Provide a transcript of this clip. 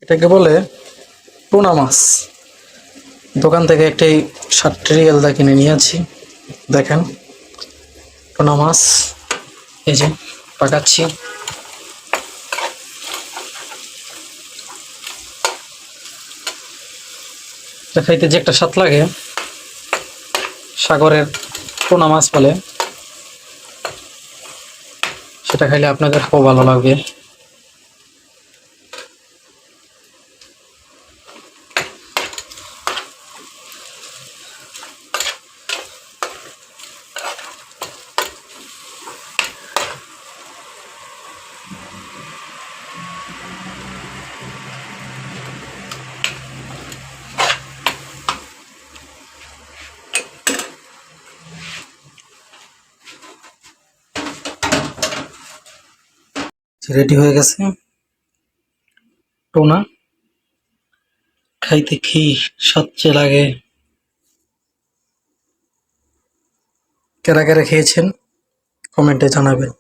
এটাকে বলে টুনা মাছ। দোকান থেকে একটি 60 রিয়াল দা কিনে নিয়েছি। দেখেন টুনা মাছ, এই যে পাকাচ্ছি। এটা খাইতে যে একটা স্বাদ লাগে, সাগরের টুনা মাছ বলে, সেটা খাইলে আপনাদের খুব ভালো লাগবে। রেডি হয়ে গেছে টুনা। খাইতে কি সবচেয়ে লাগে, কারা কারা খেয়েছেন কমেন্টে জানাবেন।